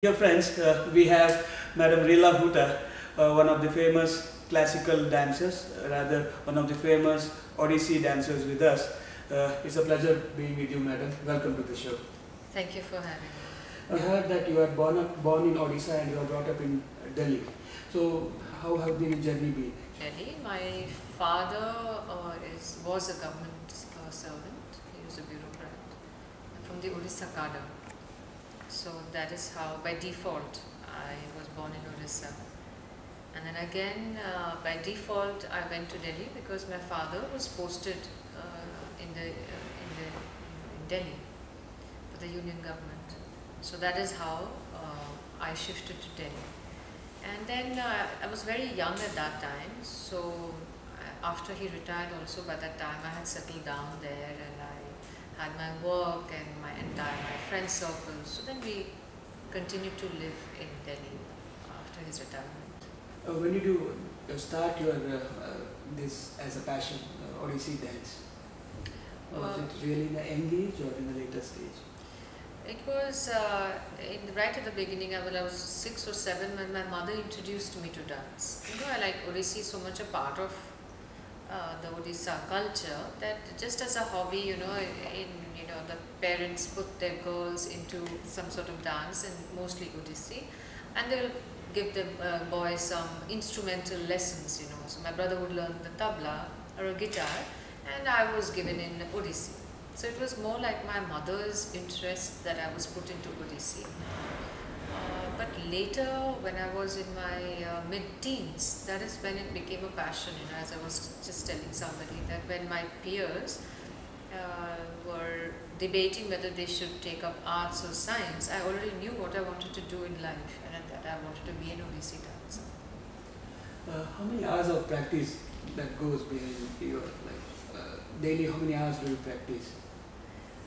Dear friends, we have Madam Rila Huta, one of the famous classical dancers, rather one of the famous Odissi dancers with us. It's a pleasure being with you, Madam. Welcome to the show. Thank you for having me. I heard that you are born in Odisha and you are brought up in Delhi. So, how have the journey been? Delhi, my father was a government servant. He was a bureaucrat from the Odisha cadre. So that is how, by default, I was born in Odisha. And then again, by default, I went to Delhi because my father was posted in Delhi for the Union government. So that is how I shifted to Delhi. And then I was very young at that time. So after he retired, also by that time, I had settled down there and I had my work and my friend circle. So then we continued to live in Delhi after his retirement. When did you start your this as a passion, Odissi dance? Was it really in the young age or in the later stage? It was right at the beginning, when I was 6 or 7, when my mother introduced me to dance. I like Odissi so much a part of the Odisha culture that just as a hobby, the parents put their girls into some sort of dance and mostly Odissi, and they will give the boys some instrumental lessons, So my brother would learn the tabla or a guitar, and I was given in Odissi. So it was more like my mother's interest that I was put into Odissi. But later, when I was in my mid-teens, that is when it became a passion, as I was just telling somebody, that when my peers were debating whether they should take up arts or science, I already knew what I wanted to do in life, and that I wanted to be an Odissi dancer. How many hours of practice that goes behind your daily? How many hours do you practice?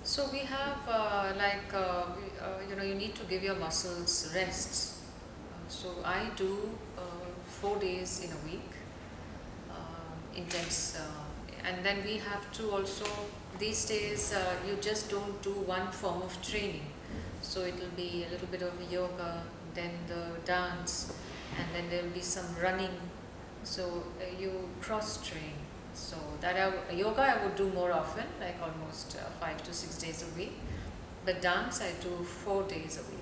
So we have you need to give your muscles rest. So I do 4 days in a week, intense, and then we have to also, these days you just don't do one form of training. So it will be a little bit of yoga, then the dance, and then there will be some running. So you cross-train. So that yoga I would do more often, like almost 5 to 6 days a week. But dance I do 4 days a week.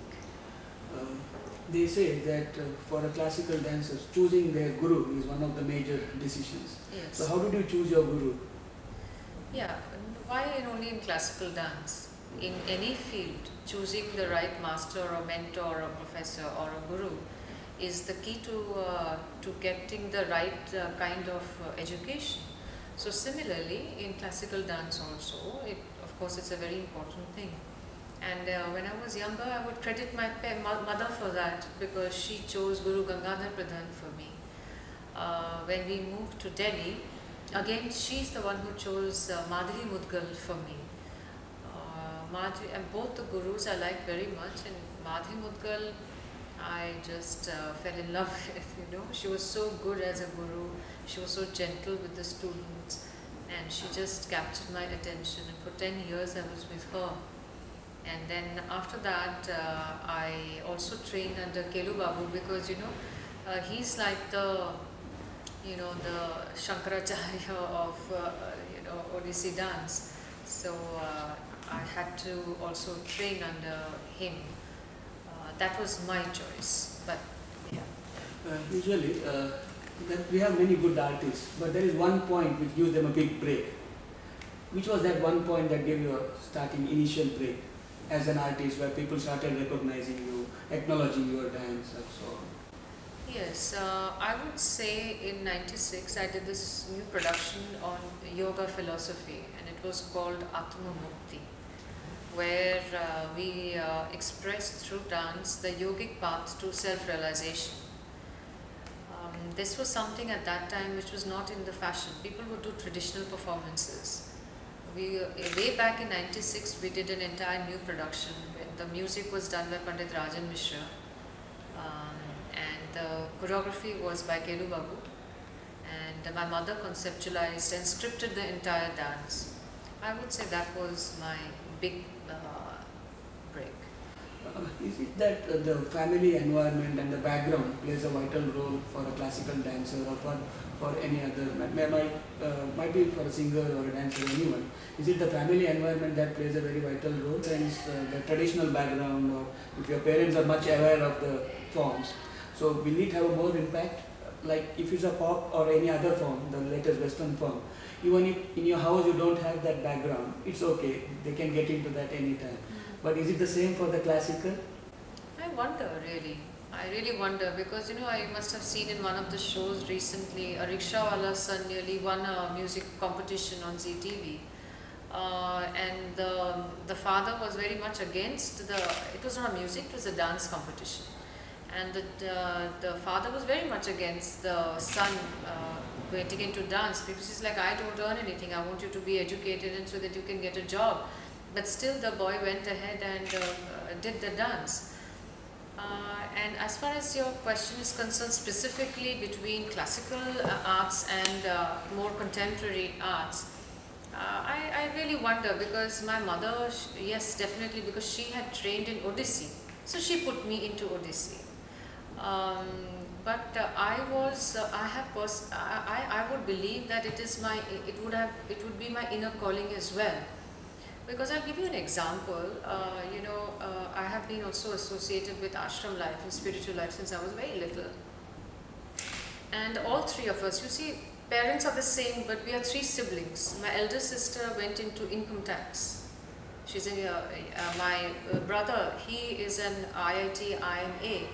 They say that for a classical dancer, choosing their guru is one of the major decisions. Yes. So how did you choose your guru? Yeah, why only in classical dance? In any field, choosing the right master or mentor or professor or a guru is the key to getting the right kind of education. So similarly, in classical dance also, of course it's a very important thing. And when I was younger, I would credit my mother for that, because she chose Guru Gangadhar Pradhan for me. When we moved to Delhi, again she's the one who chose Madhuri Mudgal for me. And both the gurus I liked very much, and Madhuri Mudgal I just fell in love with, She was so good as a guru, she was so gentle with the students, and she just captured my attention, and for 10 years I was with her. And then after that, I also trained under Kelu Babu, because, he's like the Shankaracharya of, Odissi dance. So I had to also train under him. That was my choice, but yeah. Usually, that we have many good artists, but there is one point which gives them a big break. Which was that one point that gave you a starting initial break as an artist, where people started recognizing you, acknowledging your dance and so on? Yes, I would say in '96 I did this new production on yoga philosophy, and it was called Atma Mukti, where we expressed through dance the yogic path to self-realization. This was something at that time which was not in the fashion. People would do traditional performances. Way back in '96, we did an entire new production. The music was done by Pandit Rajan Mishra, and the choreography was by Kelu Babu, and my mother conceptualized and scripted the entire dance. I would say that was my big break. Is it that the family environment and the background plays a vital role for a classical dancer or for any other, might be for a singer or a dancer, anyone? Is it the family environment that plays a very vital role? Since the traditional background, or if your parents are much aware of the forms, so will it have a more impact? Like if it's a pop or any other form, the latest Western form, even if in your house you don't have that background, it's okay, they can get into that anytime. But is it the same for the classical? I wonder really. I really wonder because I must have seen in one of the shows recently a rickshawala's son nearly won a music competition on ZTV. And the father was very much against it was not a music, it was a dance competition. And the father was very much against the son getting into dance because he's like, I don't earn anything, I want you to be educated and so that you can get a job. But still the boy went ahead and did the dance. And as far as your question is concerned, specifically between classical arts and more contemporary arts, I really wonder because my mother, yes, definitely, because she had trained in Odissi. So she put me into Odissi. But I would believe that it would be my inner calling as well. Because I'll give you an example, I have been also associated with ashram life and spiritual life since I was very little. And all three of us, you see, parents are the same, but we are three siblings. My elder sister went into income tax. She's my brother, he is an IIT IMA,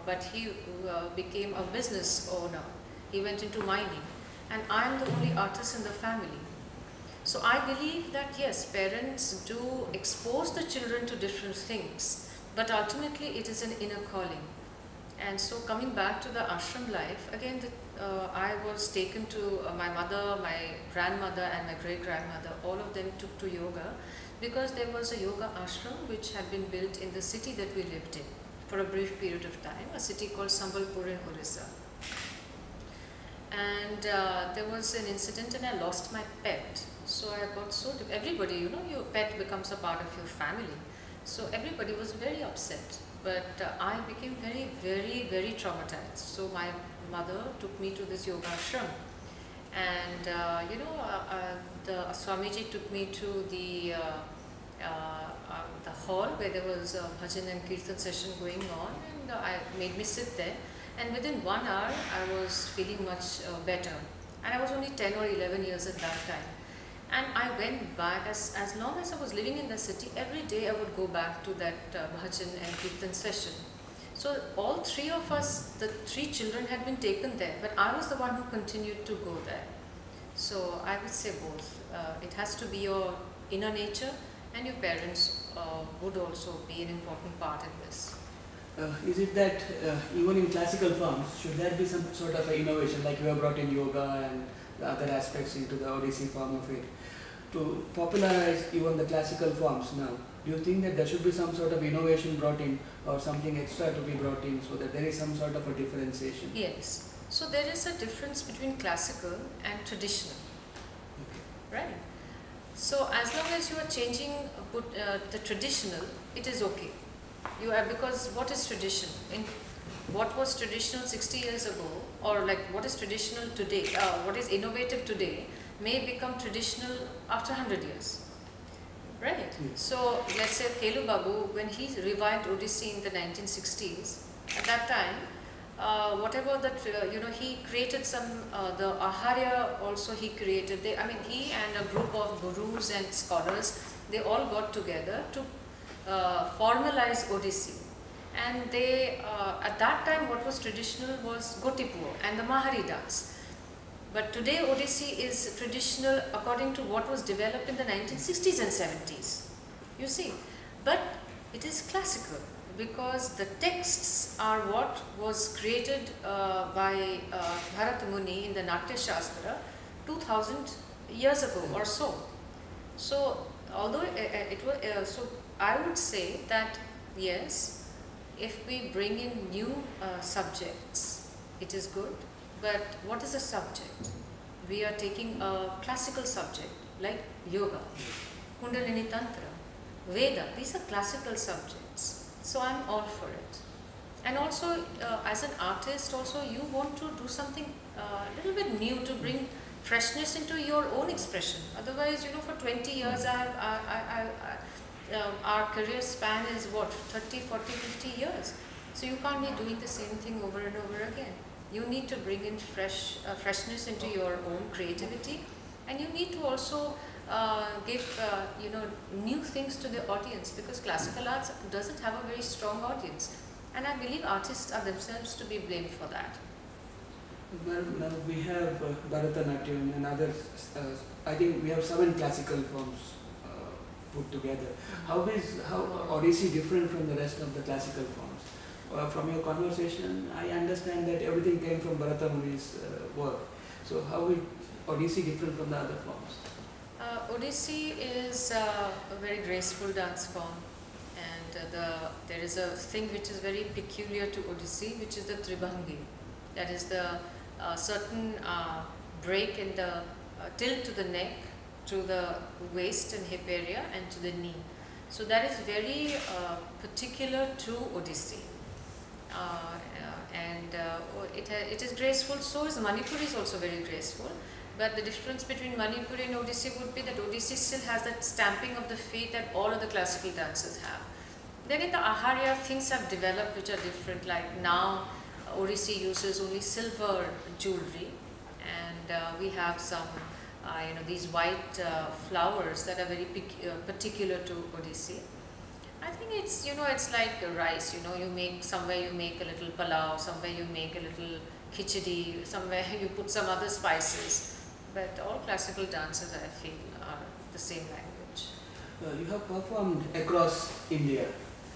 but he became a business owner. He went into mining. And I am the only artist in the family. So I believe that yes, parents do expose the children to different things, but ultimately it is an inner calling. And so coming back to the ashram life, again I was taken to my mother, my grandmother and my great-grandmother, all of them took to yoga because there was a yoga ashram which had been built in the city that we lived in for a brief period of time, a city called Sambalpur in Orissa. And there was an incident and I lost my pet. So I got everybody, your pet becomes a part of your family. So everybody was very upset. But I became very, very, very traumatized. So my mother took me to this yoga ashram. And, the Swamiji took me to the hall where there was a bhajan and kirtan session going on. And made me sit there. And within 1 hour, I was feeling much better. And I was only 10 or 11 years at that time. And I went back, as long as I was living in the city, every day I would go back to that bhajan and kirtan session. So all three of us, the three children had been taken there, but I was the one who continued to go there. So I would say both. It has to be your inner nature and your parents would also be an important part in this. Is it that even in classical forms, should there be some sort of innovation, like you have brought in yoga and the other aspects into the Odissi form of it, to popularize even the classical forms now? Do you think that there should be some sort of innovation brought in or something extra to be brought in so that there is some sort of a differentiation? Yes. So there is a difference between classical and traditional. Okay. Right? So as long as you are changing the traditional, it is okay. Because what is tradition? What was traditional 60 years ago, or like what is traditional today, what is innovative today, may become traditional after 100 years. Right? Yes. So let's say Kelu Babu, when he revived Odissi in the 1960s, at that time, whatever that, he created some, the Aharya also he created. He and a group of gurus and scholars, they all got together to formalize Odissi. And they, at that time, what was traditional was Gotipur and the Mahari dance. But today Odissi is traditional according to what was developed in the 1960s and 70s. You see, but it is classical because the texts are what was created by Bharata Muni in the Natya Shastra 2000 years ago or so. So, although it was, so I would say that yes, if we bring in new subjects, it is good. But what is a subject? We are taking a classical subject like yoga, Kundalini Tantra, Veda. These are classical subjects. So I'm all for it. And also, as an artist, also you want to do something a little bit new to bring freshness into your own expression. Otherwise, for 20 years, our career span is what, 30, 40, 50 years. So you can't be doing the same thing over and over again. You need to bring in freshness into your own creativity, and you need to also give new things to the audience, because classical arts doesn't have a very strong audience, and I believe artists are themselves to be blamed for that. Well, now we have Bharatanatyam and others. I think we have 7 classical forms put together. How is Odissi different from the rest of the classical forms? From your conversation, I understand that everything came from Bharata Muni's work. So how is Odissi different from the other forms? Odissi is a very graceful dance form, and there is a thing which is very peculiar to Odissi, which is the Tribhangi. That is the certain break in the tilt to the neck, to the waist and hip area, and to the knee. So that is very particular to Odissi. It is graceful. So is Manipuri is also very graceful. But the difference between Manipuri and Odissi would be that Odissi still has that stamping of the feet that all of the classical dances have. Then in the Aharya, things have developed which are different. Like now, Odissi uses only silver jewelry, and we have some, these white flowers that are very particular to Odissi. I think it's, it's like rice. You make somewhere you make a little palau, somewhere you make a little khichdi, somewhere you put some other spices. But all classical dances, I feel, are the same language. You have performed across India.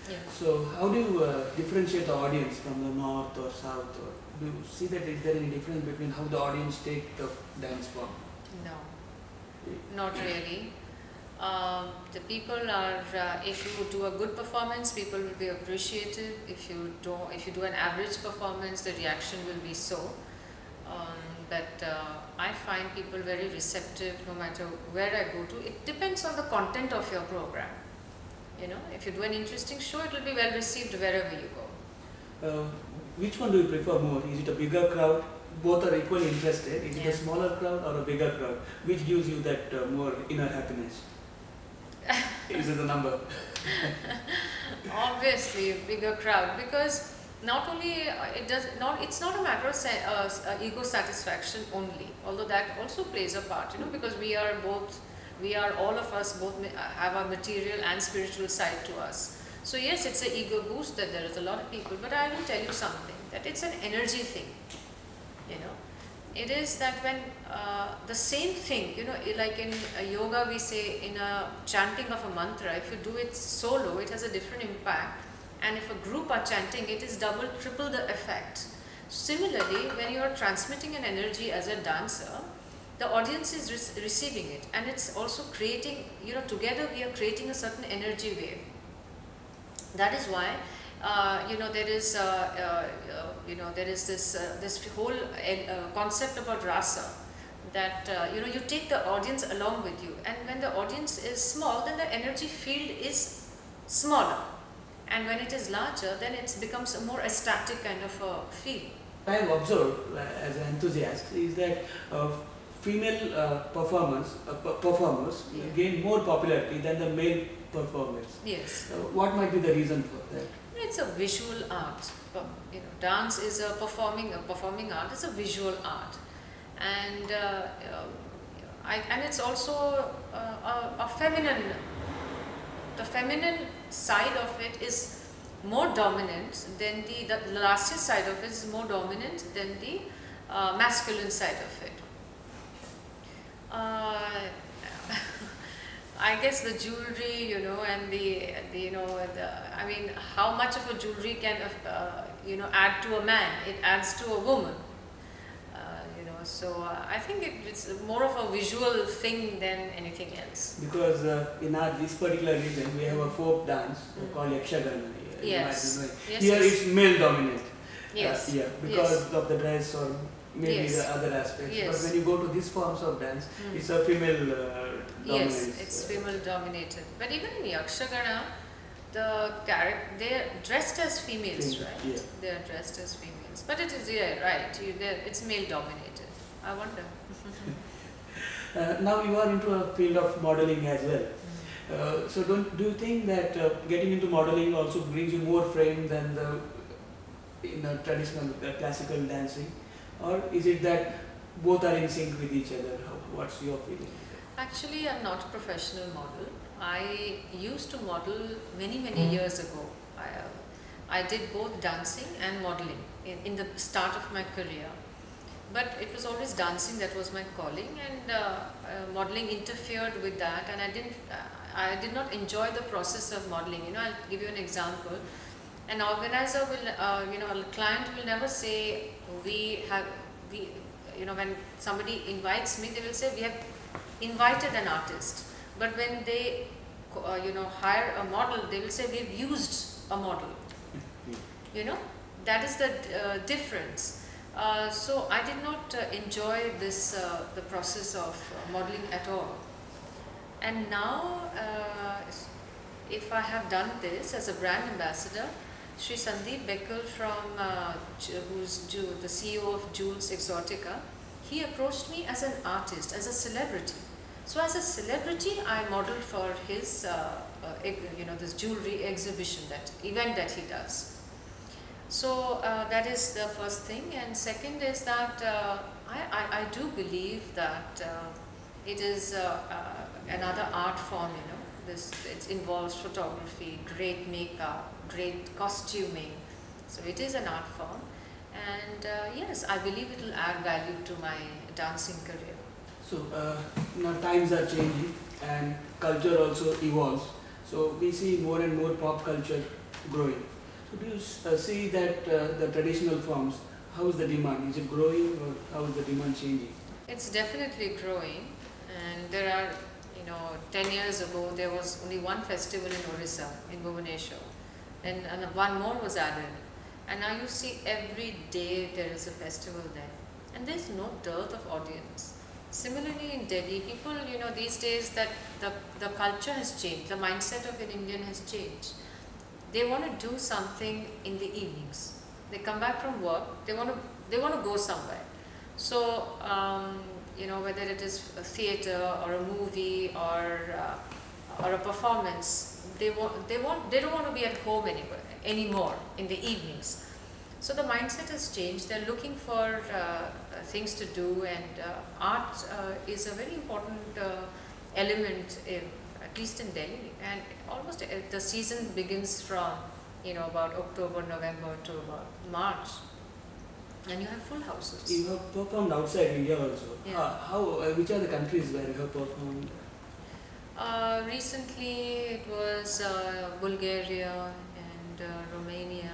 Yeah. So how do you differentiate the audience from the north or south? Or do you see that is there any difference between how the audience take the dance form? No, not really. The people are, if you do a good performance, people will be appreciative. If you do an average performance, the reaction will be so. But I find people very receptive no matter where I go to. It depends on the content of your program. If you do an interesting show, it will be well received wherever you go. Which one do you prefer more? Is it a bigger crowd? Both are equally interested. Is it Yeah. a smaller crowd or a bigger crowd? Which gives you that more inner happiness? Is it the number? Obviously, a bigger crowd, because not only it's not a matter of ego satisfaction only, although that also plays a part, because all of us both have our material and spiritual side to us. So yes, it's an ego boost that there is a lot of people, but I will tell you something, that it's an energy thing. It is that when the same thing, like in yoga we say, in a chanting of a mantra, if you do it solo, it has a different impact, and if a group are chanting, it is double, triple the effect. Similarly, when you are transmitting an energy as a dancer, the audience is receiving it, and it's also creating, together we are creating a certain energy wave. That is why there is this whole concept about rasa, that you take the audience along with you, and when the audience is small, then the energy field is smaller, and when it is larger, then it becomes a more ecstatic kind of a feel. I have observed as an enthusiast is that female performers Yeah. gain more popularity than the male performers. Yes. What might be the reason for that? It's a visual art. Dance is a performing art. It's a visual art, and it's also a feminine. The feminine side of it is more dominant than the lascivious side of it is more dominant than the masculine side of it. I guess the jewelry, and how much of a jewelry can, add to a man? It adds to a woman. So I think it's more of a visual thing than anything else. Because in this particular region, we have a folk dance called Yakshagana. Yes. Yes, Here yes. it's male dominant. Yes. Because of the dress or maybe Yes. the other aspects. Yes. But when you go to these forms of dance, it's a female dominance. Yes, it's female dominated. But even in Yakshagana, they're dressed as females, Female, right? yeah. They are dressed as females, but it is, yeah, right. It's male dominated. I wonder. Now you are into a field of modeling as well. So do you think that getting into modeling also brings you more fame than the in a traditional classical dancing, or is it that both are in sync with each other? What's your feeling? Actually, I'm not a professional model. I used to model many years ago. I did both dancing and modeling in the start of my career. But it was always dancing that was my calling, and modeling interfered with that, and I did not enjoy the process of modeling. You know, I'll give you an example. An organizer will, a client will never say when somebody invites me, they will say we have invited an artist. But when they, hire a model, they will say we've used a model. You know, that is the difference. So I did not enjoy the process of modeling at all. And now, if I have done this as a brand ambassador, Sri Sandeep Beckel who's the CEO of Jules Exotica, he approached me as an artist, as a celebrity. So as a celebrity, I modeled for his, this jewelry exhibition, that event that he does. So that is the first thing, and second is that I do believe that it is another art form. It involves photography, great makeup, great costuming. So it is an art form, and yes, I believe it will add value to my dancing career. So now times are changing and culture also evolves. So we see more and more pop culture growing. So do you see that the traditional forms, how is the demand? Is it growing, or how is the demand changing? It's definitely growing, and there are, 10 years ago there was only one festival in Orissa, in Bhubaneswar, and one more was added. And now you see every day there is a festival there, and there's no dearth of audience. Similarly in Delhi, people, these days that the culture has changed, the mindset of an Indian has changed. They want to do something in the evenings. They come back from work, they want to go somewhere. So, whether it is a theatre or a movie or a performance, they don't want to be at home anymore in the evenings. So the mindset has changed. They're looking for things to do, and art is a very important element, at least in Delhi. And almost the season begins from about October, November to about March, and you have full houses. You have performed outside India also. Yeah. Which are the countries where you have performed? Recently it was Bulgaria and Romania,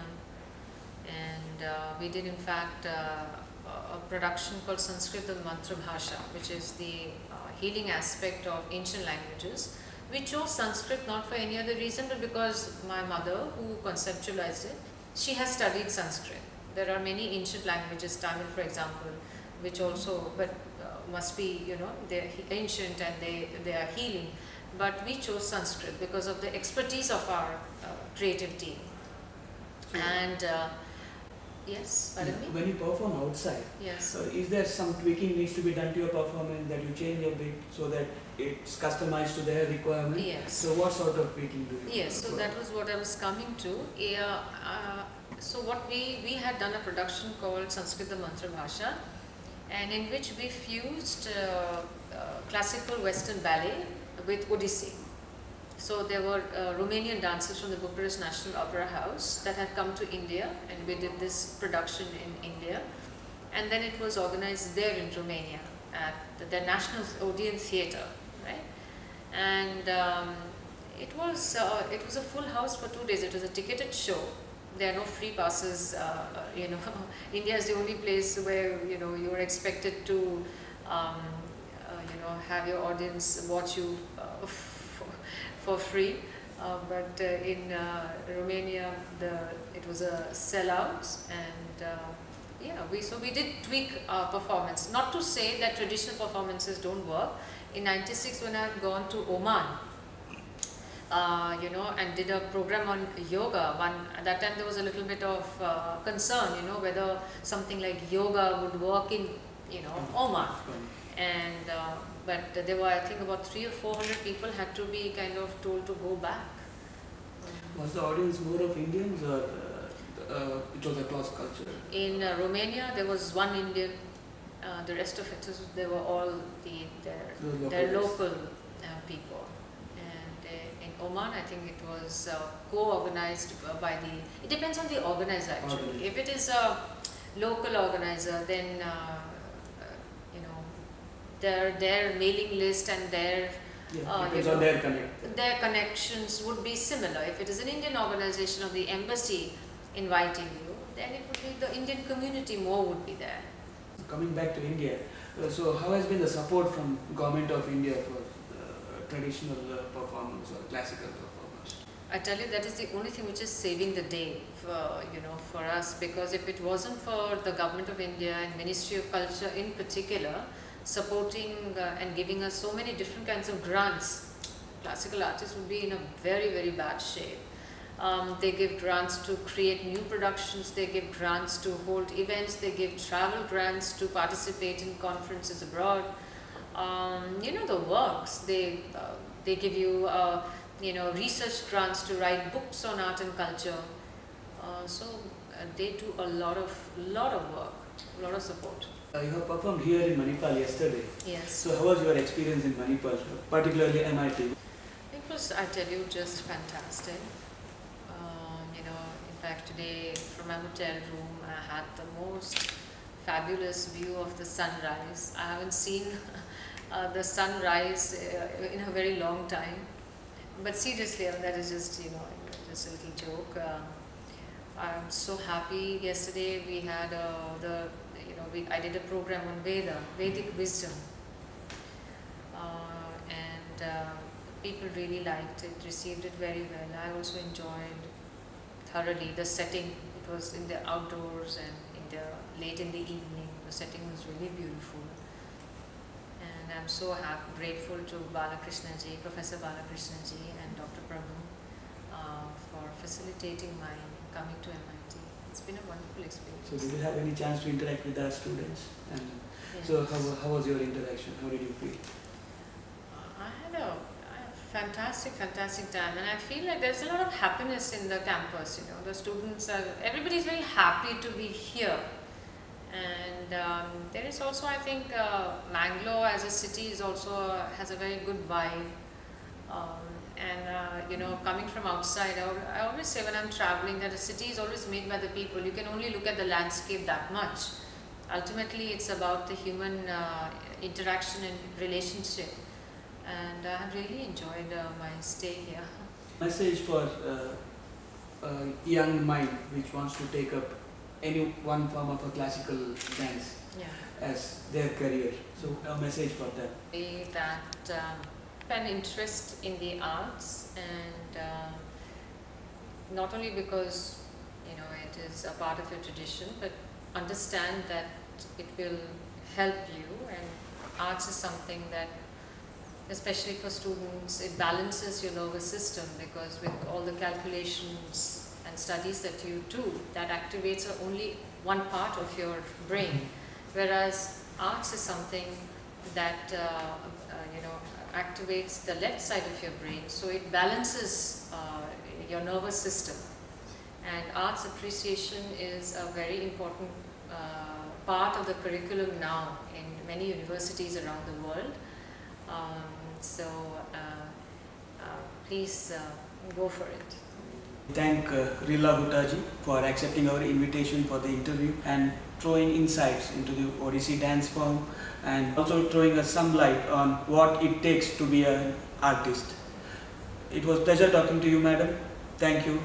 and we did in fact a production called Sanskrita Mantra Bhasha, which is the healing aspect of ancient languages. We chose Sanskrit not for any other reason, but because my mother, who conceptualized it, she has studied Sanskrit. There are many ancient languages, Tamil for example, which also, but must be, they're ancient and they are healing. But we chose Sanskrit because of the expertise of our creative team. And yes, pardon me? When you perform outside, yes. Is there some tweaking needs to be done to your performance, that you change a bit so that it's customized to their requirement? Yes. So what sort of tweaking do you? Yes, so that was what I was coming to. So what we had done a production called Sanskrita Mantra Bhasha, and in which we fused classical Western ballet with Odissi. So there were Romanian dancers from the Bucharest National Opera House that had come to India, and we did this production in India, and then it was organized there in Romania at the National Odeon Theatre, right? And it was a full house for 2 days. It was a ticketed show. There are no free passes. India is the only place where you are expected to have your audience watch you for free. But in Romania, it was a sellout, and we did tweak our performance. Not to say that traditional performances don't work. In '96, when I had gone to Oman, you know, and did a program on yoga. At that time there was a little bit of concern, you know, whether something like yoga would work in, you know, Oman. And but there were, I think, about 300 or 400 people had to be kind of told to go back. Was the audience more of Indians, or it was a cross culture? In Romania, there was one Indian. The rest of it, they were all their local people. And in Oman, I think it was co-organized by the. It depends on the organizer actually. If it is a local organizer, then you know, their mailing list and their depends on their connections would be similar. If it is an Indian organization or the embassy inviting you, then it would be the Indian community more would be there. Coming back to India, so how has been the support from Government of India for traditional performance or classical performance? I tell you, that is the only thing which is saving the day for, you know, for us, because if it wasn't for the Government of India and Ministry of Culture in particular supporting and giving us so many different kinds of grants, classical artists would be in a very, very bad shape. They give grants to create new productions, they give grants to hold events, they give travel grants to participate in conferences abroad. You know, the works, they give you, you know, research grants to write books on art and culture. So they do a lot of work, a lot of support. You have performed here in Manipal yesterday. Yes. So how was your experience in Manipal, particularly MIT? It was, I tell you, just fantastic. You know, in fact, today from my hotel room, I had the most fabulous view of the sunrise. I haven't seen the sunrise in a very long time. But seriously, that is just, you know, just a little joke. I'm so happy. Yesterday we had I did a program on Vedic wisdom, and people really liked it, received it very well. I also enjoyed thoroughly the setting. It was in the outdoors and late in the evening. The setting was really beautiful, and I'm so grateful to Balakrishna ji, Professor Balakrishna ji, and Dr. Prabhu for facilitating my coming to MIT. It's been a wonderful experience. So did you have any chance to interact with our students? And yes. So how was your interaction? How did you feel? I had a fantastic time, and I feel like there's a lot of happiness in the campus. You know, the students everybody's very happy to be here, and there is also, I think, Mangalore as a city has a very good vibe. You know, coming from outside, I always say when I'm traveling that a city is always made by the people. You can only look at the landscape that much. Ultimately, it's about the human interaction and relationship. And I have really enjoyed my stay here. Message for a young mind which wants to take up any one form of a classical dance as their career. So a message for them. That an interest in the arts, and not only because, you know, it is a part of your tradition, but understand that it will help you, and arts is something that, especially for students, it balances your nervous system, because with all the calculations and studies that you do, that activates only one part of your brain, whereas arts is something that you know, activates the left side of your brain, so it balances your nervous system. And arts appreciation is a very important part of the curriculum now in many universities around the world. Please go for it. Thank Rila Bhuttaji for accepting our invitation for the interview and throwing insights into the Odissi dance form, and also throwing us some light on what it takes to be an artist. It was a pleasure talking to you, madam. Thank you.